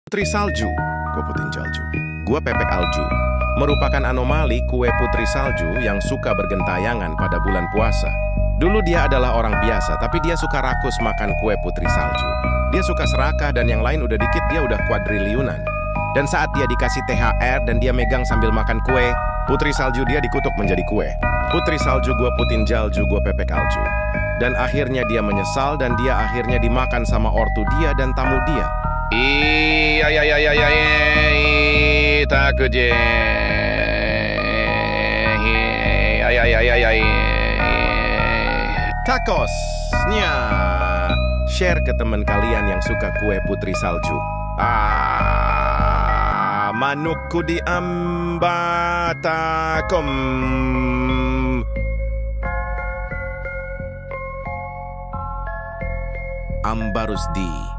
Putri salju, gue putin salju. Gue pepek alju, merupakan anomali kue putri salju yang suka bergentayangan pada bulan puasa. Dulu dia adalah orang biasa, tapi dia suka rakus makan kue putri salju. Dia suka serakah dan yang lain udah dikit dia udah kuadriliunan. Dan saat dia dikasih THR dan dia megang sambil makan kue, putri salju dia dikutuk menjadi kue. Putri salju gue putin jalju, gue pepek alju. Dan akhirnya dia menyesal dan dia akhirnya dimakan sama ortu dia dan tamu dia. Takosnya share ke teman kalian yang suka kue putri salju. Manukku diambatakom. Ambarusdi.